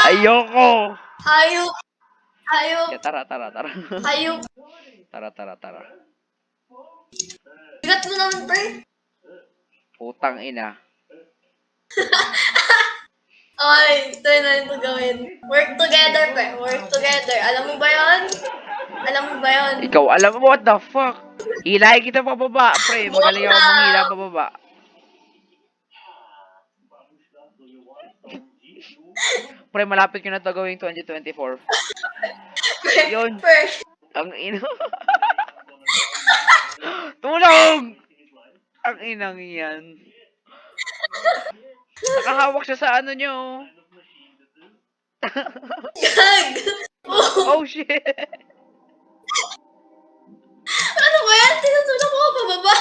Ayoko! Hayop! Hayop! Kaya tara. Hayop! Tara. Bigat mo naman, pre. Putang ina. Okay, try na ito gawin. Work together, pre. Work together. Alam mo ba yun? Ikaw, alam mo what the fuck? Hilahin kita pababa, pre. Buwag Magaling na! ako manghila pababa. Pre, malapit ko na to gawing 2024. Yun. Pre. Ang ina. Tulong! Ang inang yan. Nakahawak siya sa ano nyo. Gag! Oh shit! Ano ba yan? Tinutulak ko pababa.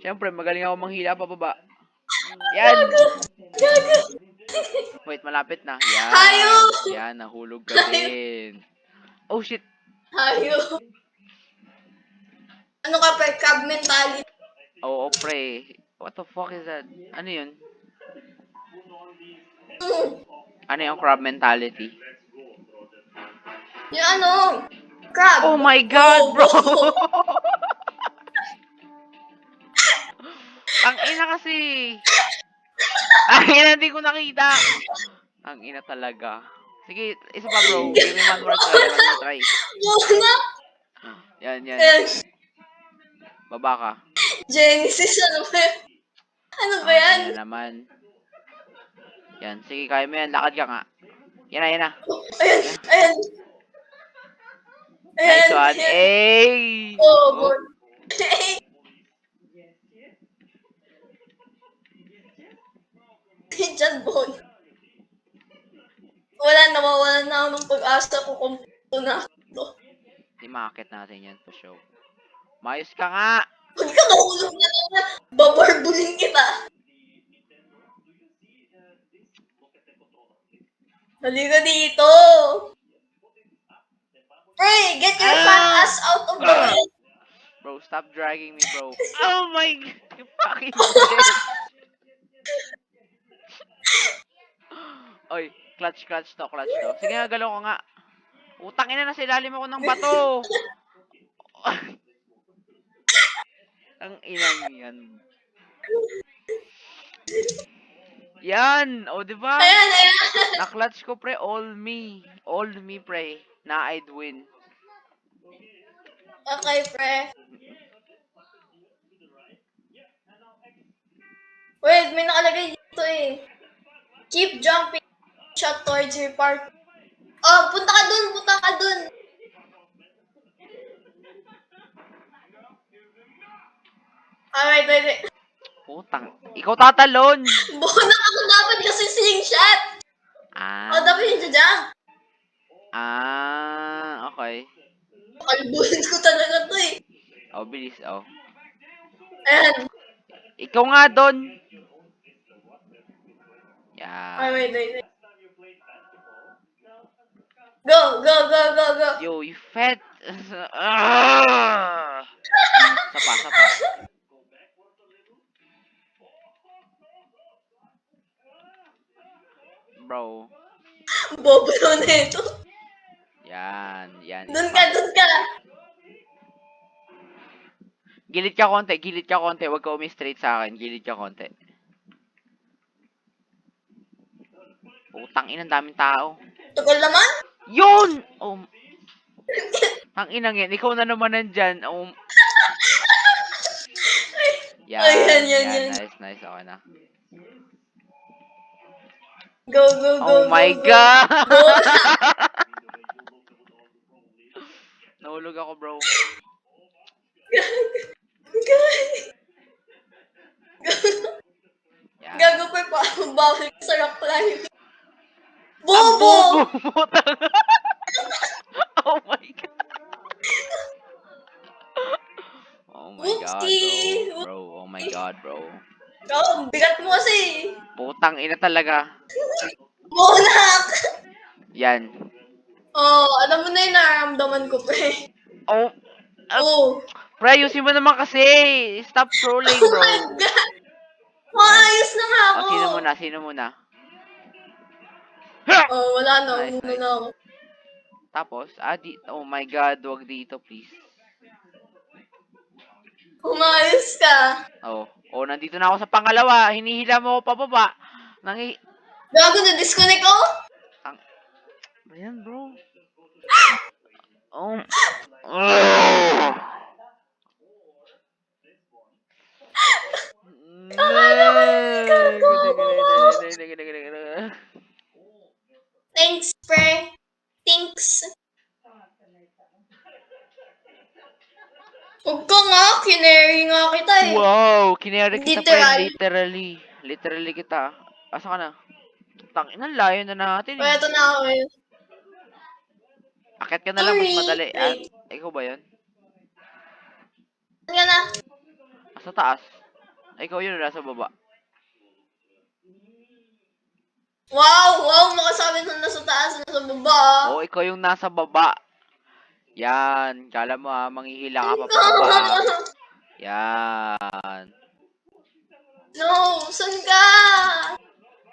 Siyempre, magaling ako manghila pababa. Yan! Gago! Wait, malapit na. Yan. Hayop! Yan, nahulog ka din. Oh shit! Hayop! Ano ka, pre? Crab mentality. Oo, pre. What the fuck is that? Ano yun? Ano yung crab mentality? Yung ano? Crab! Oh my god, bro! Ang ina kasi! Ang ina, hindi ko nakita! Ang ina talaga. Sige, isa pa bro. Give me one more try. Muna! Yan. Eh, Baba ka. Genesis, ano ba yan? Ano ba yan? Ina naman. Yan, sige, kaya mo yan. Lakad ka nga. Yan na. Ayan. Nice one. Hey! Oh, boy. Diyan, boy. Nawawalan na ako ng pag-asa ko kung na to. Di makakit natin yan for show. Mayos ka nga! Huwag ka mahulog na lang. Babarbulin kita. Halika dito. Pre, get your fat ass out of the way. Bro, stop dragging me, bro. Oh my god! You fucking bitch! Oy, clutch to. Sige nga, galaw ko nga. Utang ina, nasa ilalim ako ng bato. Ang inang yan. Yan! O, diba? Ayan. Na-clutch ko, pre. All me, pre. Na I'd win. Okay, pre. Wait, may nakalagay dito eh. Keep jumping shot towards your park. Oh, punta ka dun. Alright, wait. Putang. Ikaw tatalon! Bunak ako dapat kasi slingshot. Oh, dapat yung jajang. Okay. Kalbuhin ko talaga to eh. Oh, bilis, oh. Ayan. Ikaw nga doon. Yeah. Oh, wait. Go. Yo, you fat. Sapa. Bro. Bobo na ito. Yan. Dun ka. Gilid ka konti. Huwag ka umi-straight sa akin. Gilid ka konti. Putang ina, daming tao. Tagal naman. Yun! Oh. Ang inang yan. Ikaw na naman nandyan. Oh. Yan. Ayan. Nice. Okay na. Go. Oh my God! Go. Nahulog ako, bro. Yan. Gago pa bawal ka sa rock climb. Bobo! Oh my God. Oh my God, bro. Oh my God, bro. Oh, bigat mo kasi. Putang ina talaga. Bunak! Yan. Oh, alam mo na yung nararamdaman ko, pre. Oh. Oh. Pre, ayusin mo naman kasi. Stop trolling, bro. Oh my God! Maayos na nga ako. Oh, sino muna? Ha! Oh, wala na. Nice, Muna nice. na ako. Tapos, oh my God, wag dito, please. Umayos ka. Oh, nandito na ako sa pangalawa. Hinihila mo ako pababa. Gago, na-disconnect ako? Ayan, bro. Oh. Oh. Akala ko yun, gago. No. Thanks, pre. Thanks. Huwag ka nga, kinary nga kita eh. Wow, kinere kita pre, Literal. literally. Literally kita. Asa ka na? Tangina, layo na natin O, eh. eto na ako eh. Akit ka na lang, mas Sorry. madali. Ah, Wait. ikaw ba yun? Ano na? Sa taas. Ikaw yun, nasa baba. Wow, makasabi na nasa taas, nasa baba. Oo, ikaw yung nasa baba. Yan. Kala mo manghihila ka pa Ikaw. pababa. Yan. No, saan ka?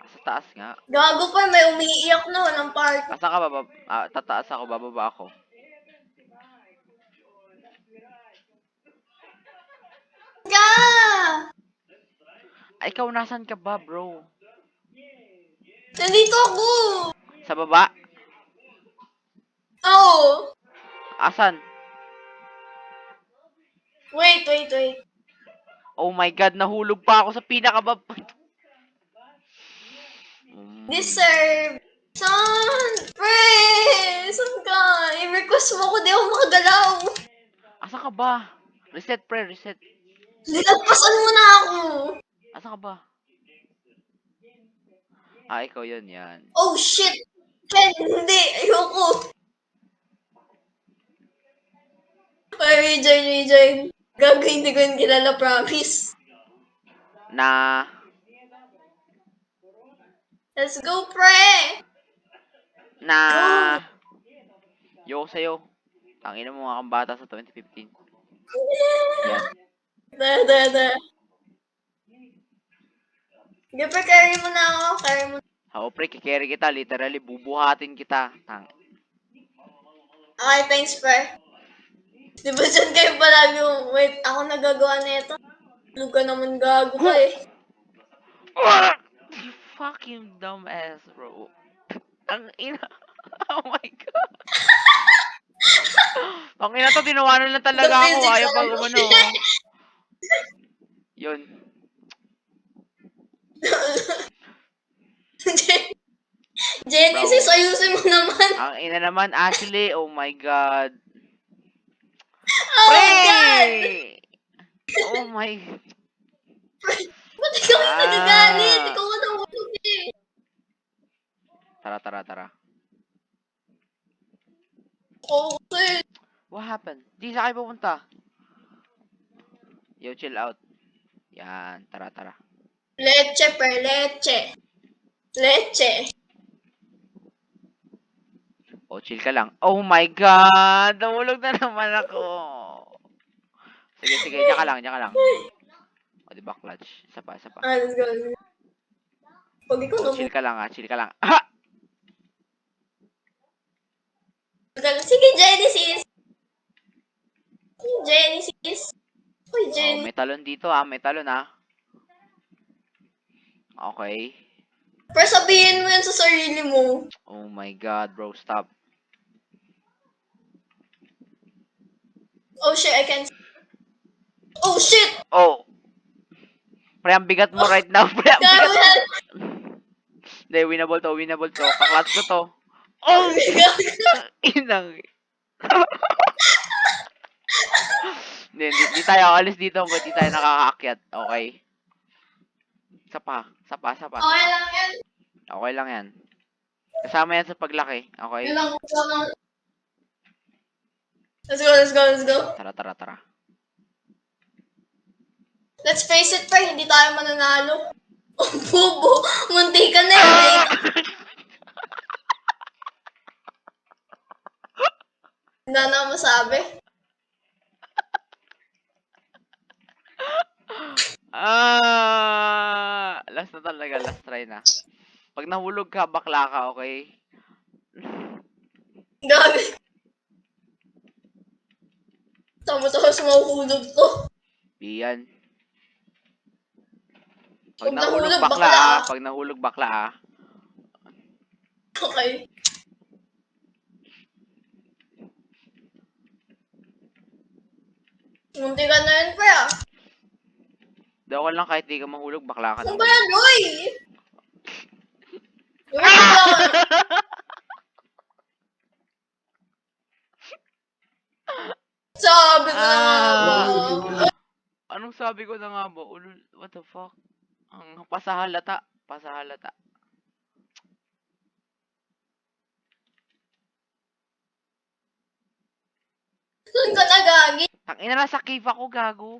Sa taas nga. Gago pa, may umiiyak na, walang part. Asa ka baba? Tataas ako, bababa ako. Ka! Ikaw, nasan ka ba, bro? Nandito ako. Sa baba? Oo. Asan? Wait. Oh my God, nahulog pa ako sa pinakababa. Deserve. Saan? Pre! Saan ka? I-request mo ko, di ako makagalaw. Asa ka ba? Reset, pre, reset. Nilagpasan mo na ako. Asa ka ba? Ikaw yun, yan. Oh, shit. Ken, hindi. Ayoko. Ay, rejoin. Gago, hindi ko yun kilala, promise. Na, Let's go, pre! na, Go! yoko sa'yo. Tangina mo mga kambata sa 2015. Yan. Da. Sige, pre, carry mo na ako. Carry mo. Oo, pre, kikerry kita. Literally, bubuhatin kita. Okay, thanks, pre. Di ba dyan kayo palagi yung, wait, ako nagagawa na ito? Tulog ka naman gago ka eh. You fucking dumb ass, bro. Ang ina. Oh my God. Ang ina to, tinawanan lang The talaga ako. physics Ayaw pag ako. umano. Yun. Genesis, Bro. ayusin mo naman. Ang ina naman, Ashley. Oh my God. Oh Pre! God! Oh my. Ba't ikaw yung nagagalit? Ah. Ikaw ka nahulog eh. Tara. Okay. What happened? Di sa kayo pupunta. Yo, chill out. Yan, tara. Leche, per leche. Leche. Oh, chill ka lang. Oh my God! Nahulog na naman ako. Sige, diyan ka lang. O, di ba, clutch? Isa pa. Let's go. Pag ikaw Oh, chill ka lang. Ha! Sige, Genesis. Genesis. Uy, Oh, Genesis. may talon dito may talon Okay. Pero sabihin mo yan sa sarili mo. Oh my God, bro, stop. Oh shit, I can't. Oh shit! Oh! Pre, ang bigat mo right now. Pre, ang bigat mo. Gago. Hindi, winnable to. Kaklatch ko to. Oh! Inang. Hindi tayo alis dito kung di tayo nakakaakyat. Okay. Sapa. Okay lang yan. Okay lang yan. Kasama yan sa paglaki. Okay? Yun lang. Let's go. Tara. Let's face it, pre, hindi tayo mananalo. Oh, bobo. Munti ka na eh. Hindi na ako masabi. Last na talaga. Last try na. Pag nahulog ka, bakla ka, okay? Gabi. Tapos mahuhulog to. Iyan. Pag Pag nahulog nahulog, bakla bakla. ah. Pag nahulog bakla ah. Okay. Munti ka na yun, pre, ah. Daw ka lang kahit di ka mahulog, bakla ka Ano ba naman. yan, Roy? Yung bakla ka. Sabi ko na nga ba. Anong sabi ko na nga ba? Ulul, what the fuck? Ang pasahalata. Pasahalata. Saan ka na, Gagi? Tangina na sa cave ako, gago.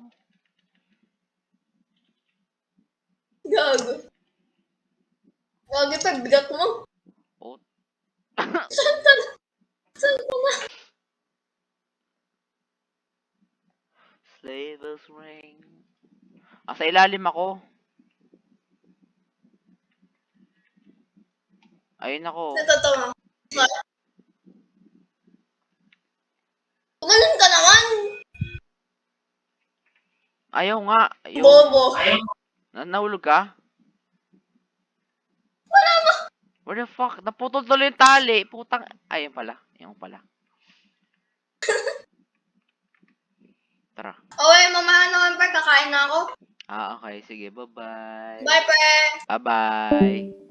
Gago. Gagi pa, bigat mo. Oh. Saan ka na? Saan ka na? Sleigh bells ring. Sa ilalim ako. Ayun ako. Natatawa. Tumalun ka naman. Ayaw nga. Ayaw. Bobo. Nahulog ka? Wala mo. Where the fuck? Naputol tuloy yung tali. Putang. Ayun pala. Ayun pala. Tara. Okay, mamahan naman, pre. Kakain na ako. Okay. Sige. Bye-bye. Bye, pre. Bye-bye.